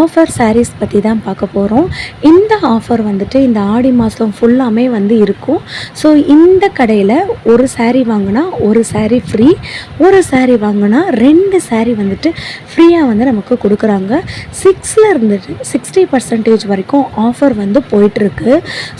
Offer saris பற்றி தான் பார்க்க போகிறோம். இந்த ஆஃபர் வந்துட்டு இந்த ஆடி மாதம் ஃபுல்லாமே வந்து இருக்கும். ஸோ இந்த கடையில் ஒரு சாரீ வாங்கினா ஒரு சாரீ ஃப்ரீ, ஒரு சாரீ வாங்கினா 2 சாரீ வந்துட்டு ஃப்ரீயாக வந்து நமக்கு கொடுக்குறாங்க. 6ல் இருந்துட்டு 60% வரைக்கும் ஆஃபர் வந்து போயிட்டுருக்கு.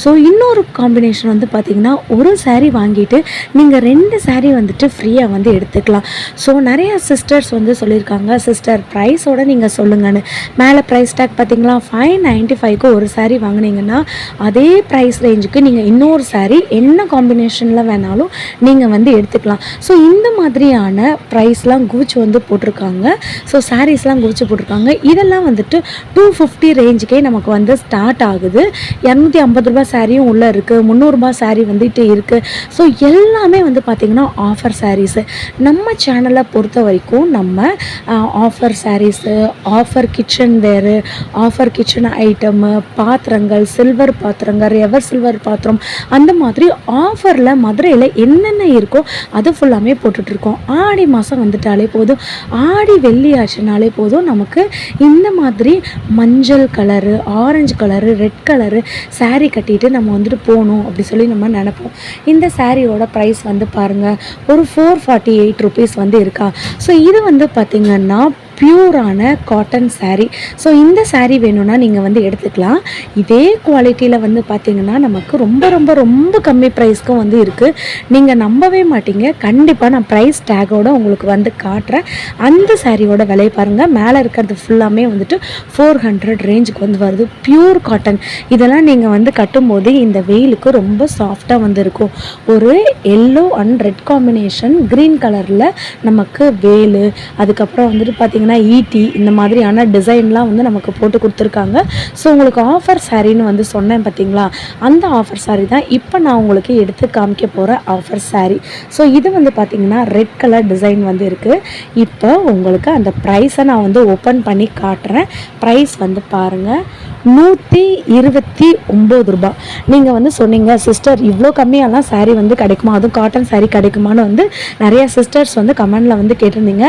ஸோ இன்னொரு காம்பினேஷன் வந்து பார்த்திங்கன்னா, ஒரு சாரீ வாங்கிட்டு நீங்கள் 2 சாரீ வந்துட்டு ஃப்ரீயாக வந்து எடுத்துக்கலாம். ஸோ நிறையா சிஸ்டர்ஸ் வந்து சொல்லியிருக்காங்க, சிஸ்டர் ப்ரைஸோடு நீங்கள் சொல்லுங்கன்னு. மேலே ப்ரைஸ் டேக் பார்த்திங்களா, 595க்கு ஒரு சாரீ வாங்கினீங்கன்னா அதே ப்ரைஸ் ரேஞ்சுக்கு நீங்கள் இன்னொரு சாரீ என்ன காம்பினேஷனில் வேணாலும் நீங்கள் வந்து எடுத்துக்கலாம். ஸோ இந்த மாதிரியான ப்ரைஸ்லாம் குவிச்சு வந்து போட்டிருக்காங்க. ஸோ சாரீஸ்லாம் குவிச்சு போட்டிருக்காங்க. இதெல்லாம் வந்துட்டு 250 ரேஞ்சுக்கே நமக்கு வந்து ஸ்டார்ட் ஆகுது. 250 ரூபா சாரியும் உள்ளே இருக்குது, 300 ரூபா சாரீ வந்துட்டு இருக்குது. ஸோ எல்லாமே வந்து பார்த்திங்கன்னா ஆஃபர் சாரீஸு. நம்ம சேனலை பொறுத்த வரைக்கும் நம்ம ஆஃபர் சாரீஸு, ஆஃபர் கிச்சன் வேறு, ஆஃபர் கிச்சன் ஐட்டமு, பாத்திரங்கள், சில்வர் பாத்திரங்கள், எவர் சில்வர் பாத்திரம், அந்த மாதிரி ஆஃபரில் மதுரையில் என்னென்ன இருக்கோ அது ஃபுல்லாமே போட்டுட்ருக்கோம். ஆடி மாதம் வந்துட்டாலே போதும், ஆடி வெள்ளி ஆச்சுனாலே போதும், நமக்கு இந்த மாதிரி மஞ்சள் colour, orange colour, red colour sari கட்டிட்டு நம்ம வந்துட்டு போகணும் அப்படி சொல்லி நம்ம நினைப்போம். இந்த சாரியோட ப்ரைஸ் வந்து பாருங்கள், ஒரு 448 ருபீஸ் வந்து இருக்கா. ஸோ இது வந்து பார்த்திங்கன்னா பியூரான காட்டன் சாரீ. ஸோ இந்த சாரீ வேணும்னா நீங்கள் வந்து எடுத்துக்கலாம். இதே குவாலிட்டியில் வந்து பார்த்திங்கன்னா நமக்கு ரொம்ப ரொம்ப ரொம்ப கம்மி ப்ரைஸ்க்கும் வந்து இருக்குது. நீங்கள் நம்பவே மாட்டீங்க. கண்டிப்பாக நான் ப்ரைஸ் டேக்கோடு உங்களுக்கு வந்து காட்டுறேன். அந்த சாரியோட விலையை பாருங்கள். மேலே இருக்கிறது ஃபுல்லாமே வந்துட்டு 400 ரேஞ்சுக்கு வந்து வருது. Pure cotton. இதெல்லாம் நீங்கள் வந்து கட்டும்போது இந்த வெயிலுக்கு ரொம்ப சாஃப்டாக வந்து இருக்கும். ஒரு yellow and red combination, green கலரில் நமக்கு வேலு, அதுக்கப்புறம் வந்துட்டு பார்த்திங்கன்னா ஈட்டி, இந்த மாதிரியான டிசைன்லாம் வந்து நமக்கு போட்டு கொடுத்துருக்காங்க. ஸோ உங்களுக்கு ஆஃபர் சாரின்னு வந்து சொன்னேன் பார்த்தீங்களா, அந்த ஆஃபர் சாரீ தான் இப்போ நான் உங்களுக்கு எடுத்து காமிக்க போகிற ஆஃபர் சாரீ. ஸோ இது வந்து பார்த்திங்கன்னா ரெட் கலர் டிசைன் வந்து இருக்குது. இப்போ உங்களுக்கு அந்த ப்ரைஸை நான் வந்து ஓப்பன் பண்ணி காட்டுறேன். ப்ரைஸ் வந்து பாருங்கள், 129 ரூபா. நீங்கள் வந்து சொன்னீங்க, சிஸ்டர் இவ்வளோ கம்மியாலாம் சாரீ வந்து கிடைக்குமா, அதுவும் காட்டன் சாரீ கிடைக்குமான்னு வந்து நிறையா சிஸ்டர்ஸ் வந்து கமெண்டில் வந்து கேட்டிருந்தீங்க.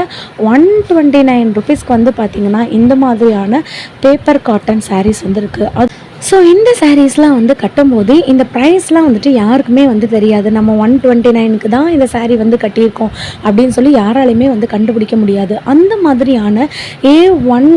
129 ருபீஸ்க்கு வந்து பார்த்திங்கன்னா இந்த மாதிரியான பேப்பர் காட்டன் சாரீஸ் வந்து இருக்குது. ஸோ இந்த சாரீஸ்லாம் வந்து கட்டும்போது இந்த ப்ரைஸ்லாம் வந்துட்டு யாருக்குமே வந்து தெரியாது. நம்ம 129க்கு தான் இந்த சாரீ வந்து கட்டியிருக்கோம் அப்படின்னு சொல்லி யாராலையுமே வந்து கண்டுபிடிக்க முடியாது. அந்த மாதிரியான A1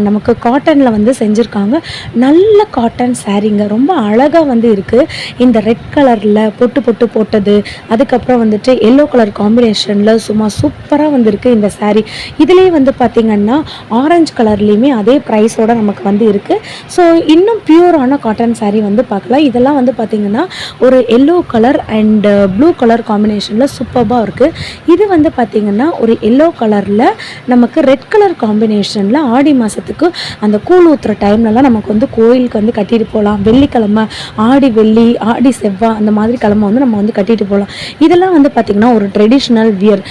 நமக்கு காட்டனில் வந்து செஞ்சுருக்காங்க. நல்ல காட்டன் சாரீங்க, ரொம்ப அழகாக வந்து இருக்குது. இந்த ரெட் கலரில் பொட்டு பொட்டு போட்டது, அதுக்கப்புறம் வந்துட்டு எல்லோ கலர் காம்பினேஷனில் சும்மா சூப்பராக வந்துருக்கு இந்த சாரீ. இதிலே வந்து பார்த்திங்கன்னா ஆரஞ்சு கலர்லேயுமே அதே ப்ரைஸோடு நமக்கு வந்து இருக்குது. ஸோ இன்னும் பியூரான காட்டன் சாரீ வந்து பார்க்கலாம். இதெல்லாம் வந்து பார்த்திங்கன்னா ஒரு yellow colour and blue colour காம்பினேஷனில் சூப்பராக இருக்குது. இது வந்து பார்த்திங்கன்னா ஒரு எல்லோ கலரில் நமக்கு ரெட் கலர் காம்பினேஷனில் ஆடி மாதத்துக்கு அந்த கூழ் ஊற்றுற டைம்லலாம் நமக்கு வந்து கோயிலுக்கு வந்து கட்டிட்டு போகலாம். வெள்ளிக்கிழமை, ஆடி வெள்ளி, ஆடி செவ்வாய், அந்த மாதிரி கிழமை வந்து நம்ம வந்து கட்டிட்டு போகலாம். இதெல்லாம் வந்து பார்த்திங்கன்னா ஒரு ட்ரெடிஷ்னல் வியர்.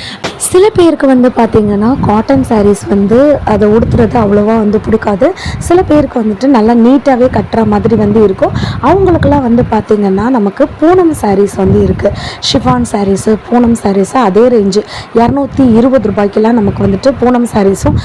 சில பேருக்கு வந்து பார்த்திங்கன்னா காட்டன் சாரீஸ் வந்து அதை உடுத்துறது அவ்வளோவா வந்து பிடிக்காது. சில பேருக்கு வந்துட்டு நல்லா நீட்டாகவே கட்டுற மாதிரி வந்து இருக்கும். அவங்களுக்கெல்லாம் வந்து பார்த்திங்கன்னா நமக்கு பூனம் சாரீஸ் வந்து இருக்குது. ஷிஃபான் சாரீஸு, பூனம் சாரீஸு அதே ரேஞ்சு 220 ரூபாய்க்கெல்லாம் நமக்கு வந்துட்டு பூனம் சாரீஸும்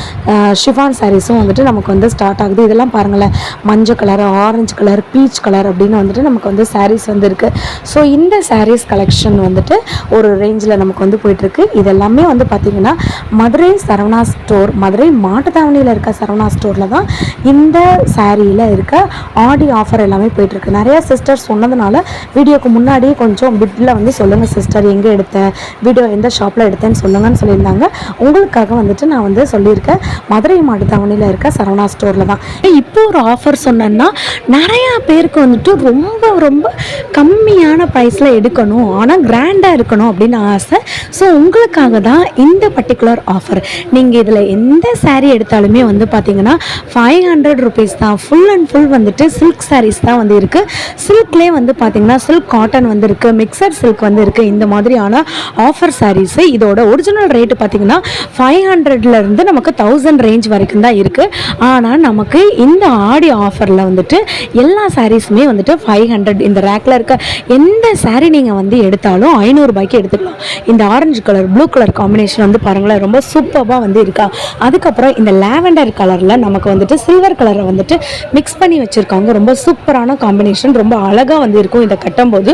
ஷிஃபான் சாரீஸும் வந்துட்டு நமக்கு வந்து ஸ்டார்ட் ஆகுது. இதெல்லாம் பாருங்களேன், மஞ்சள் colour, orange colour, peach colour அப்படின்னு வந்துட்டு நமக்கு வந்து சாரீஸ் வந்து இருக்குது. ஸோ இந்த சாரீஸ் கலெக்ஷன் வந்துட்டு ஒரு ரேஞ்சில் நமக்கு வந்து போயிட்டுருக்கு. இதெல்லாமே வந்து பார்த்திங்கன்னா மதுரை சரவணா ஸ்டோர், மதுரை மாட்டுத்தாவணியில் இருக்க சரவணா ஸ்டோரில் தான் இந்த சாரியில் இருக்க ஆடி ஆஃபர் எல்லாமே போயிட்டுருக்கு. நிறையா சிஸ்டர் சொன்னதுனால வீடியோக்கு முன்னாடியே கொஞ்சம் பிட்டில் வந்து சொல்லுங்கள் சிஸ்டர், எங்கே எடுத்தேன், வீடியோ எந்த ஷாப்பில் எடுத்தேன்னு சொல்லுங்கன்னு சொல்லியிருந்தாங்க. உங்களுக்காக வந்துட்டு நான் வந்து சொல்லியிருக்கேன், மதுரை மாட்டுத்தாவணியில் இருக்க சரவணா ஸ்டோரில் தான். இப்போ ஒரு ஆஃபர் சொன்னேன்னா நிறையா பேருக்கு வந்துட்டு ரொம்ப ரொம்ப கம்மியான ப்ரைஸில் எடுக்கணும், ஆனால் கிராண்டாக இருக்கணும் அப்படின்னு ஆசை. ஸோ உங்களுக்காக தான் இந்த பர்டிகுலர் ஆஃபர். நீங்கள் இதில் எந்த சாரீ எடுத்தாலுமே வந்து பார்த்திங்கன்னா 500 ருபீஸ் தான். ஃபுல் அண்ட் ஃபுல் வந்துட்டு சில்க் சாரீஸ் தான் வந்து இருக்குது. சில்க்லேயே வந்து பார்த்திங்கன்னா சில்க் காட்டன் வந்து இருக்குது, மிக்சர் சில்க் வந்து இருக்குது. இந்த மாதிரியான ஆஃபர் சாரீஸு இதோட ஒரிஜினல் ரேட்டு பார்த்திங்கன்னா 500லேருந்து நமக்கு 1000 ரேஞ்ச் வரைக்கும் தான் இருக்குது. ஆனால் நமக்கு இந்த ஆடி ஆஃபரில் வந்துட்டு எல்லா சாரீஸுமே வந்துட்டு 500. இந்த ரேக்கில் இருக்க எந்த சாரீ நீங்கள் வந்து எடுத்தாலும் 500 ரூபாய்க்கு எடுத்துக்கலாம். இந்த orange colour, blue colour combination வந்து பாருங்களேன் ரொம்ப சூப்பராக வந்து இருக்கா. அதுக்கப்புறம் இந்த லாவெண்டர் கலரில் நமக்கு வந்துட்டு சில்வர் கலரை வந்துட்டு மிக்ஸ் பண்ணி வச்சுருக்காங்க. ரொம்ப சூப்பரான காம்பினேஷன், ரொம்ப அழகாக வந்து இருக்கும் இதை கட்டும்போது.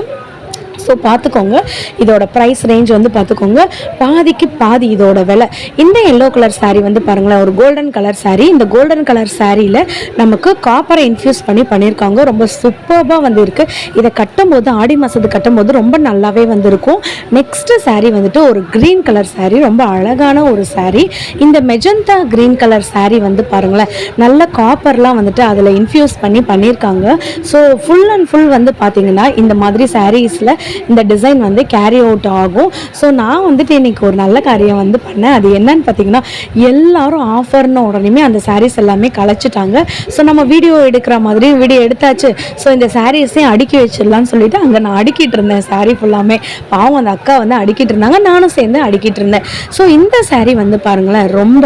ஸோ பார்த்துக்கோங்க, இதோட ப்ரைஸ் ரேஞ்ச் வந்து பார்த்துக்கோங்க, பாதிக்கு பாதி இதோட விலை. இந்த எல்லோ கலர் சாரீ வந்து பாருங்களேன் ஒரு கோல்டன் கலர் சாரீ. இந்த கோல்டன் கலர் சாரியில் நமக்கு காப்பரை இன்ஃப்யூஸ் பண்ணியிருக்காங்க. ரொம்ப சூப்பராக வந்து இருக்குது. இதை கட்டும்போது ஆடி மாதத்துக்கு கட்டும்போது ரொம்ப நல்லாவே வந்து இருக்கும். நெக்ஸ்ட்டு சாரீ வந்துட்டு ஒரு க்ரீன் கலர் சாரீ, ரொம்ப அழகான ஒரு சாரீ. இந்த மெஜந்தா க்ரீன் கலர் சாரீ வந்து பாருங்களேன் நல்ல காப்பர்லாம் வந்துட்டு அதில் இன்ஃப்யூஸ் பண்ணியிருக்காங்க. ஸோ ஃபுல் அண்ட் ஃபுல் வந்து பார்த்திங்கன்னா இந்த மாதிரி சாரீஸில் இந்த டிசைன் வந்து கேரி அவுட் ஆகும். ஸோ நான் வந்துட்டு இன்றைக்கி ஒரு நல்ல காரியம் வந்து பண்ணேன். அது என்னன்னு பார்த்தீங்கன்னா எல்லாரும் ஆஃபர்னு உடனே அந்த சாரீஸ் எல்லாமே கலைச்சிட்டாங்க. ஸோ நம்ம வீடியோ எடுக்கிற மாதிரி வீடியோ எடுத்தாச்சு. ஸோ இந்த சாரீஸையும் அடுக்கி வச்சிடலான்னு சொல்லிட்டு அங்கே நான் அடுக்கிட்டு இருந்தேன். சாரீ ஃபுல்லாமே பாவம் அந்த அக்கா வந்து அடுக்கிட்டு இருந்தாங்க, நானும் சேர்ந்து அடுக்கிட்டு இருந்தேன். ஸோ இந்த சாரீ வந்து பாருங்களேன் ரொம்ப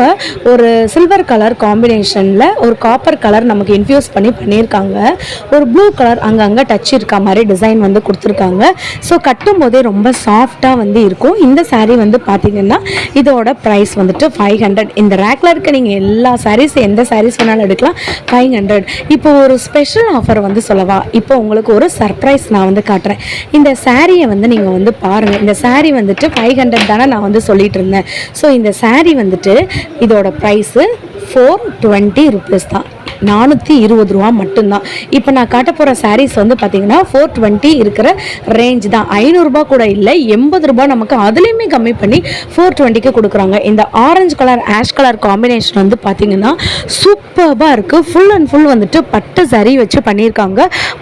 ஒரு சில்வர் கலர் காம்பினேஷனில் ஒரு காப்பர் கலர் நமக்கு இன்ஃப்யூஸ் பண்ணியிருக்காங்க. ஒரு ப்ளூ கலர் அங்கங்கே டச் இருக்க மாதிரி டிசைன் வந்து கொடுத்துருக்காங்க. ஸோ கட்டும் போதே ரொம்ப சாஃப்டாக வந்து இருக்கும். இந்த சாரீ வந்து பார்த்தீங்கன்னா இதோட ப்ரைஸ் வந்துட்டு 500. இந்த ரேக்கில் இருக்க நீங்கள் எல்லா சாரீஸ் எந்த சாரீஸ் வேணாலும் எடுக்கலாம் 500. இப்போ ஒரு ஸ்பெஷல் ஆஃபர் வந்து சொல்லவா, இப்போ உங்களுக்கு ஒரு சர்ப்ரைஸ் நான் வந்து காட்டுறேன். இந்த சாரியை வந்து நீங்கள் வந்து பாருங்கள். இந்த சாரீ வந்துட்டு 500 தானே நான் வந்து சொல்லிட்டு இருந்தேன். ஸோ இந்த சாரீ வந்துட்டு இதோட ப்ரைஸு 420 ருபீஸ் தான், 420 ரூபா மட்டும்தான். இப்போ நான் காட்ட போகிற சாரீஸ் வந்து பார்த்தீங்கன்னா 420 இருக்கிற ரேஞ்ச் தான். 500 ரூபா கூட இல்லை, 80 ரூபா நமக்கு அதுலேயுமே கம்மி பண்ணி 420க்கு கொடுக்குறாங்க. இந்த orange colour ash colour combination வந்து பார்த்தீங்கன்னா சூப்பராக இருக்குது. ஃபுல் அண்ட் ஃபுல் வந்துட்டு பட்டு சாரீ வச்சு பண்ணியிருக்காங்க.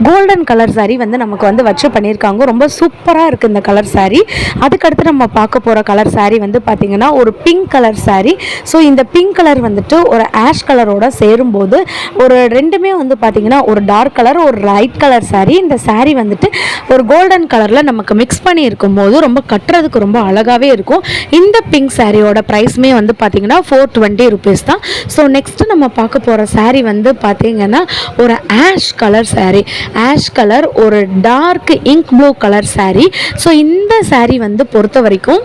கோல்டன் கலர் சாரீ வந்து நமக்கு வந்து வச்சு பண்ணியிருக்காங்க. ரொம்ப சூப்பராக இருக்குது இந்த கலர் சாரீ. அதுக்கடுத்து நம்ம பார்க்க போகிற கலர் சாரீ வந்து பார்த்தீங்கன்னா ஒரு பிங்க் கலர் சாரீ. ஸோ இந்த பிங்க் கலர் வந்துட்டு ஒரு ஆஷ் கலரோட சேரும்போது ஒரு ரெண்டுமே வந்து பார்த்தீங்கன்னா ஒரு டார்க் கலர் ஒரு லைட் கலர் சாரீ. இந்த சாரீ வந்துட்டு ஒரு கோல்டன் கலரில் நமக்கு மிக்ஸ் பண்ணி இருக்கும்போது ரொம்ப கட்டுறதுக்கு ரொம்ப அழகாகவே இருக்கும். இந்த பிங்க் சாரியோட ப்ரைஸுமே வந்து பார்த்தீங்கன்னா 420 ருபீஸ் தான். ஸோ நெக்ஸ்ட்டு நம்ம பார்க்க போகிற சாரீ வந்து பார்த்தீங்கன்னா ஒரு ash colour sari. Ash colour ஒரு dark ink blue colour sari. So இந்த சாரீ வந்து பொறுத்த வரைக்கும்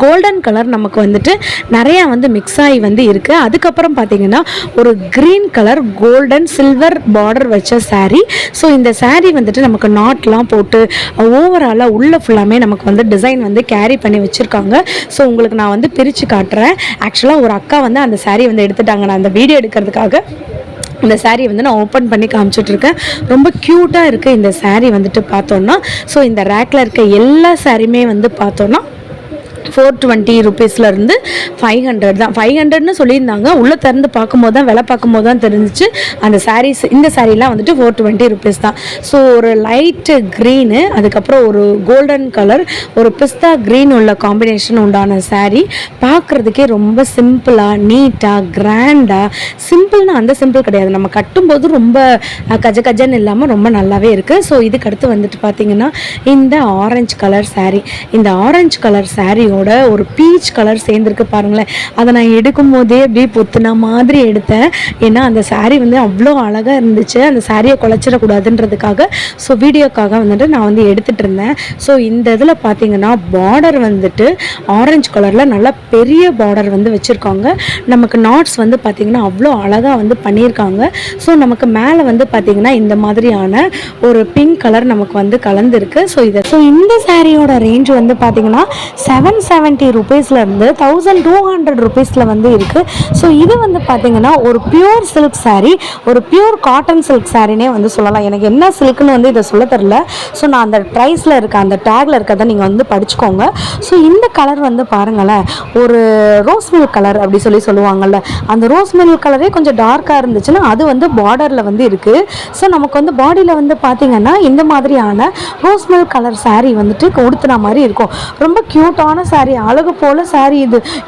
கோல்டன் கலர் நமக்கு வந்துட்டு நிறையா வந்து மிக்ஸ் ஆகி வந்து இருக்குது. அதுக்கப்புறம் பார்த்தீங்கன்னா ஒரு green colour golden silver border வச்ச சாரீ. ஸோ இந்த சாரீ வந்துட்டு நமக்கு நாட்லாம் போட்டு ஓவராலாக உள்ள ஃபுல்லாமே நமக்கு வந்து டிசைன் வந்து கேரி பண்ணி வச்சுருக்காங்க. ஸோ உங்களுக்கு நான் வந்து பிரித்து காட்டுறேன். ஆக்சுவலாக ஒரு அக்கா வந்து அந்த சாரீ வந்து எடுத்துட்டாங்க. நான் அந்த வீடியோ எடுக்கிறதுக்காக இந்த சாரீ வந்து நான் ஓப்பன் பண்ணி காமிச்சிட்ருக்கேன். ரொம்ப க்யூட்டாக இருக்குது இந்த சாரீ வந்துட்டு பார்த்தோன்னா. ஸோ இந்த ரேக்கில் இருக்க எல்லா சாரியுமே வந்து பார்த்தோன்னா 420 ருபீஸ்லேருந்து 500 தான். 500ன்னு சொல்லியிருந்தாங்க. உள்ளே திறந்து பார்க்கும்போது தான் விலை பார்க்கும்போது தான் தெரிஞ்சிச்சு அந்த சாரீஸ் இந்த சாரீலாம் வந்துட்டு 420 ருபீஸ் தான். ஸோ ஒரு லைட்டு க்ரீனு அதுக்கப்புறம் ஒரு கோல்டன் கலர் ஒரு பிஸ்தா க்ரீன் உள்ள காம்பினேஷன் உண்டான சாரீ. பார்க்குறதுக்கே ரொம்ப சிம்பிளாக நீட்டாக கிராண்டாக, சிம்பிள்னா அந்த சிம்பிள் கிடையாது, நம்ம கட்டும்போது ரொம்ப கஜன்னு இல்லாமல் ரொம்ப நல்லாவே இருக்குது. ஸோ இதுக்கடுத்து வந்துட்டு பார்த்திங்கன்னா இந்த ஆரஞ்சு கலர் சாரீ. இந்த ஆரஞ்சு கலர் சாரீ ஒரு பீச் கலர் சேர்ந்துருக்கு பாருங்களேன். அதை நான் எடுக்கும் போதே அப்படியே பொத்துன மாதிரி எடுத்தேன். ஏன்னா அந்த சாரீ வந்து அவ்வளோ அழகாக இருந்துச்சு. அந்த சாரியை குலைச்சிடக்கூடாதுன்றதுக்காக ஸோ வீடியோக்காக வந்துட்டு நான் வந்து எடுத்துகிட்டு இருந்தேன். ஸோ இந்த இதில் பார்த்தீங்கன்னா பார்டர் வந்துட்டு ஆரஞ்சு கலரில் நல்லா பெரிய பார்டர் வந்து வச்சுருக்காங்க. நமக்கு நாட்ஸ் வந்து பார்த்திங்கன்னா அவ்வளோ அழகாக வந்து பண்ணியிருக்காங்க. ஸோ நமக்கு மேலே வந்து பார்த்திங்கன்னா இந்த மாதிரியான ஒரு பிங்க் கலர் நமக்கு வந்து கலந்துருக்கு. ஸோ இந்த சாரியோட ரேஞ்ச் வந்து பார்த்திங்கன்னா 770 ருபீஸ்லேருந்து 1200 ருபீஸில் வந்து இருக்குது. ஸோ இது வந்து பார்த்திங்கன்னா ஒரு பியூர் சில்க் சாரீ, ஒரு பியூர் காட்டன் சில்க் சாரீனே வந்து சொல்லலாம். எனக்கு என்ன சில்க்னு வந்து இதை சொல்ல தெரில. ஸோ நான் அந்த ப்ரைஸில் இருக்க அந்த டேக்கில் இருக்கிறத நீங்கள் வந்து படிச்சுக்கோங்க. ஸோ இந்த கலர் வந்து பாருங்களேன் ஒரு ரோஸ் மில்க் கலர் அப்படி சொல்லுவாங்கள்ல, அந்த ரோஸ் மில்க் கலரே கொஞ்சம் டார்க்காக இருந்துச்சுன்னா அது வந்து பார்டரில் வந்து இருக்குது. ஸோ நமக்கு வந்து பாடியில் வந்து பார்த்திங்கன்னா இந்த மாதிரியான ரோஸ் மில்க் கலர் சாரீ வந்துட்டு உடுத்துன மாதிரி இருக்கும். ரொம்ப க்யூட்டான சாரீ, அழகு போல் சாரீ.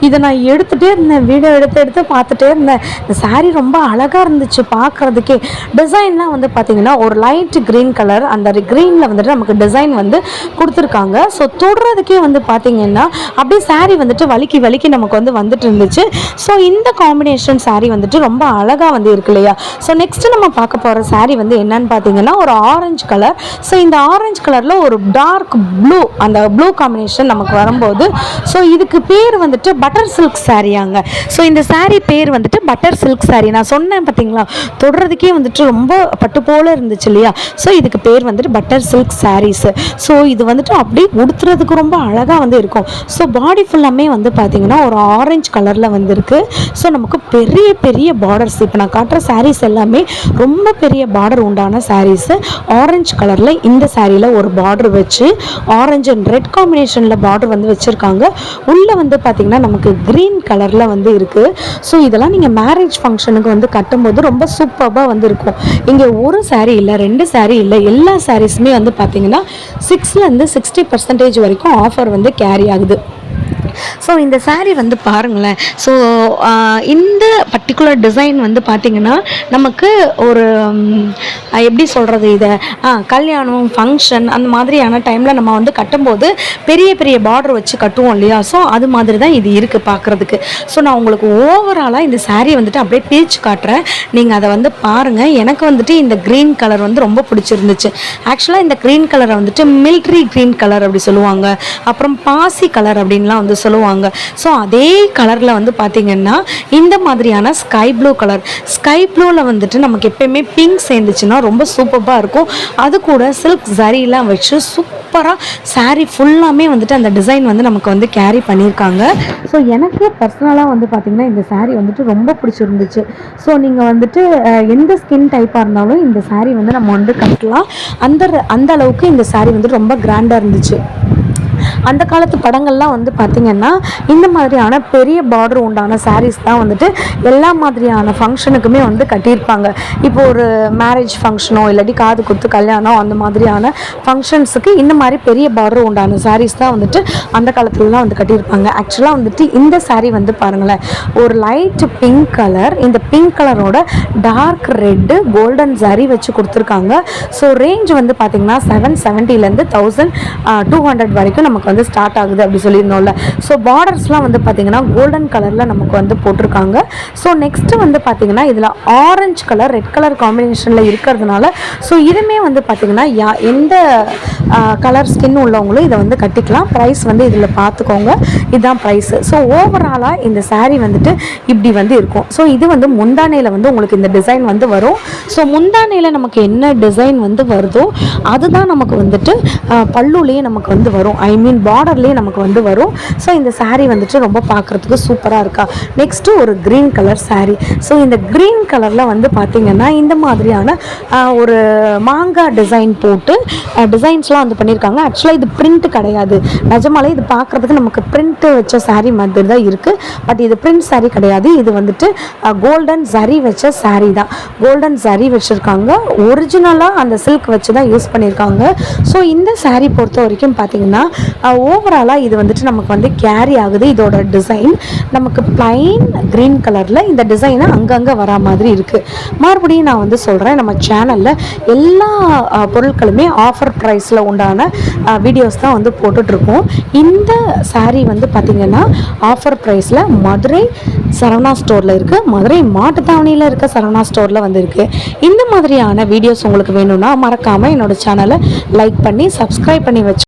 இதை நான் எடுத்துகிட்டே இருந்தேன், வீடியோ எடுத்து பார்த்துட்டே இருந்தேன். இந்த சாரீ ரொம்ப அழகாக இருந்துச்சு பார்க்குறதுக்கே. டிசைன்லாம் வந்து பார்த்திங்கன்னா ஒரு லைட் க்ரீன் கலர், அந்த க்ரீனில் வந்துட்டு நமக்கு டிசைன் வந்து கொடுத்துருக்காங்க. ஸோ தொடுறதுக்கே வந்து பார்த்திங்கன்னா அப்படியே சாரீ வந்துட்டு வலிக்கி நமக்கு வந்து வந்துட்டு இருந்துச்சு. ஸோ இந்த காம்பினேஷன் சாரீ வந்துட்டு ரொம்ப அழகாக வந்து இருக்கு இல்லையா. ஸோ நெக்ஸ்ட்டு நம்ம பார்க்க போகிற சாரீ வந்து என்னன்னு பார்த்தீங்கன்னா ஒரு ஆரஞ்சு கலர். ஸோ இந்த ஆரஞ்சு கலரில் ஒரு டார்க் ப்ளூ, அந்த ப்ளூ காம்பினேஷன் நமக்கு வரும்போது ஸோ இதுக்கு பேர் வந்துட்டு பட்டர் சில்க் சாரியாங்க. ஸோ இந்த சாரீ பேர் வந்துட்டு பட்டர் சில்க் சாரீ. நான் சொன்னேன் பார்த்தீங்களா, தொடுறதுக்கே வந்துட்டு ரொம்ப பட்டு போல் இருந்துச்சு இல்லையா. ஸோ இதுக்கு பேர் வந்துட்டு பட்டர் சில்க் சாரீஸ். ஸோ இது வந்துட்டு அப்படியே உடுத்துறதுக்கு ரொம்ப அழகாக வந்து இருக்கும். ஸோ பாடி ஃபுல்லாமே வந்து பார்த்தீங்கன்னா ஒரு ஆரஞ்சு கலரில் வந்துருக்கு. ஸோ நமக்கு பெரிய பெரிய பார்டர்ஸ், இப்போ நான் காட்டுற சாரீஸ் எல்லாமே ரொம்ப பெரிய பார்டர் உண்டான சாரீஸு. ஆரஞ்சு கலரில் இந்த சாரியில் ஒரு பார்டர் வச்சு ஆரஞ்சு அண்ட் ரெட் காம்பினேஷனில் பார்டர் வந்து வச்சுருக்காங்க. உள்ளே வந்து பார்த்திங்கன்னா நமக்கு க்ரீன் கலரில் வந்து இருக்குது. ஸோ இதெல்லாம் நீங்கள் மேரேஜ் ஃபங்க்ஷனுக்கு வந்து கட்டும்போது ரொம்ப சூப்பராக வந்து இருக்கும். இங்கே ஒரு சாரீ இல்லை, 2 சாரீ இல்லை, எல்லா சாரீஸுமே வந்து பார்த்திங்கன்னா 6லேருந்து 60% வரைக்கும் ஆஃபர் வந்து கேரி ஆகுது. ஸோ இந்த சாரீ வந்து பாருங்களேன். ஸோ இந்த பர்டிகுலர் டிசைன் வந்து பார்த்திங்கன்னா நமக்கு ஒரு எப்படி சொல்கிறது, இதை கல்யாணம் ஃபங்க்ஷன் அந்த மாதிரியான டைமில் நம்ம வந்து கட்டும்போது பெரிய பெரிய பார்டர் வச்சு கட்டுவோம் இல்லையா. ஸோ அது மாதிரி தான் இது இருக்குது பார்க்குறதுக்கு. ஸோ நான் உங்களுக்கு ஓவராலாக இந்த சாரீ வந்துட்டு அப்படியே பிரித்து காட்டுறேன், நீங்கள் அதை வந்து பாருங்கள். எனக்கு வந்துட்டு இந்த க்ரீன் கலர் வந்து ரொம்ப பிடிச்சிருந்துச்சு. ஆக்சுவலாக இந்த க்ரீன் கலரை வந்துட்டு மிலிட்ரி க்ரீன் கலர் அப்படி சொல்லுவாங்க, அப்புறம் பாசி கலர் அப்படின்லாம் வந்து சொல்லுவாங்க. ஸோ அதே கலரில் வந்து பார்த்திங்கன்னா இந்த மாதிரியான ஸ்கை ப்ளூ கலர், ஸ்கை ப்ளூவில் வந்துட்டு நமக்கு எப்பயுமே பிங்க் சேர்ந்துச்சுன்னா ரொம்ப சூப்பராக இருக்கும். அது கூட சில்க் ஜரிலாம் வச்சு சூப்பராக சாரீ ஃபுல்லாமே வந்துட்டு அந்த டிசைன் வந்து நமக்கு வந்து கேரி பண்ணியிருக்காங்க. ஸோ எனக்கு பர்சனலாக வந்து பார்த்திங்கன்னா இந்த சாரீ வந்துட்டு ரொம்ப பிடிச்சிருந்துச்சு. ஸோ நீங்கள் வந்துட்டு எந்த ஸ்கின் டைப்பாக இருந்தாலும் இந்த சாரீ வந்து நம்ம வந்து கட்டலாம். அந்த அளவுக்கு இந்த சாரீ வந்து ரொம்ப கிராண்டாக இருந்துச்சு. அந்த காலத்து படங்கள்லாம் வந்து பார்த்திங்கன்னா இந்த மாதிரியான பெரிய பார்டர் உண்டான சாரீஸ் தான் வந்துட்டு எல்லா மாதிரியான ஃபங்க்ஷனுக்குமே வந்து கட்டியிருப்பாங்க. இப்போ ஒரு மேரேஜ் ஃபங்க்ஷனோ இல்லாட்டி காது குத்து கல்யாணம் அந்த மாதிரியான ஃபங்க்ஷன்ஸுக்கு இந்த மாதிரி பெரிய பார்டர் உண்டான சாரீஸ் தான் வந்துட்டு அந்த காலத்துலலாம் வந்து கட்டியிருப்பாங்க. ஆக்சுவலாக வந்துட்டு இந்த சாரீ வந்து பாருங்களேன், ஒரு லைட் பிங்க் கலர், இந்த பிங்க் கலரோட டார்க் ரெட்டு கோல்டன் சாரீ வச்சு கொடுத்துருக்காங்க. ஸோ ரேஞ்ச் வந்து பார்த்திங்கன்னா 770லேருந்து 1200 வரைக்கும் நமக்கு வந்து ஸ்டார்ட் ஆகுது அப்படி சொல்லியிருந்தோம்ல. ஸோ பார்டர்ஸ்லாம் வந்து பார்த்திங்கன்னா கோல்டன் கலரில் நமக்கு வந்து போட்டிருக்காங்க. ஸோ நெக்ஸ்ட்டு வந்து பார்த்திங்கன்னா இதில் ஆரஞ்சு கலர் ரெட் கலர் காம்பினேஷனில் இருக்கிறதுனால ஸோ இதுவுமே வந்து பார்த்திங்கன்னா எந்த கலர் ஸ்கின் உள்ளவங்களும் இதை வந்து கட்டிக்கலாம். ப்ரைஸ் வந்து இதில் பார்த்துக்கோங்க, இதுதான் ப்ரைஸு. ஸோ ஓவராலாக இந்த சாரீ வந்துட்டு இப்படி வந்து இருக்கும். ஸோ இது வந்து முந்தானையில் வந்து உங்களுக்கு இந்த டிசைன் வந்து வரும். ஸோ முந்தானையில் நமக்கு என்ன டிசைன் வந்து வருதோ அதுதான் நமக்கு வந்துட்டு பல்லுலேயே நமக்கு வந்து வரும், ஐ மீன் பார்டர்லேயே நமக்கு வந்து வரும். ஸோ இந்த சாரீ வந்துட்டு ரொம்ப பார்க்குறதுக்கு சூப்பராக இருக்கா. நெக்ஸ்ட்டு ஒரு க்ரீன் கலர் சாரீ. ஸோ இந்த க்ரீன் கலரில் வந்து பார்த்திங்கன்னா இந்த மாதிரியான ஒரு மாங்காய் டிசைன் போட்டு டிசைன்ஸ்லாம் வந்து பண்ணியிருக்காங்க. ஆக்சுவலாக இது பிரிண்ட் கிடையாது, நிஜமாலே இது பார்க்குறதுக்கு நமக்கு பிரிண்ட் வச்ச சாரீ மாதிரி தான் இருக்குது. பட் இது பிரிண்ட் சாரீ கிடையாது, இது வந்துட்டு கோல்டன் ஜரி வச்ச சாரீ தான். கோல்டன் ஜரி வச்சுருக்காங்க, ஒரிஜினலாக அந்த சில்க் வச்சு தான் யூஸ் பண்ணியிருக்காங்க. ஸோ இந்த சாரீ பொறுத்த வரைக்கும் பார்த்திங்கன்னா ஓவராலாக இது வந்துட்டு நமக்கு வந்து கேரி ஆகுது. இதோட டிசைன் நமக்கு பிளைன் க்ரீன் கலரில் இந்த டிசைனை அங்கங்கே வரா மாதிரி இருக்குது. மறுபடியும் நான் வந்து சொல்கிறேன், நம்ம சேனலில் எல்லா பொருட்களுமே ஆஃபர் ப்ரைஸில் உண்டான வீடியோஸ் தான் வந்து போட்டுட்ருக்கோம். இந்த சாரீ வந்து பார்த்திங்கன்னா ஆஃபர் ப்ரைஸில் மதுரை சரவணா ஸ்டோரில் இருக்குது, மதுரை மாட்டுத்தாவணியில் இருக்க சரவணா ஸ்டோரில் வந்து இருக்குது. இந்த மாதிரியான வீடியோஸ் உங்களுக்கு வேணும்னா மறக்காமல் என்னோடய சேனலை லைக் பண்ணி சப்ஸ்கிரைப் பண்ணி வச்சு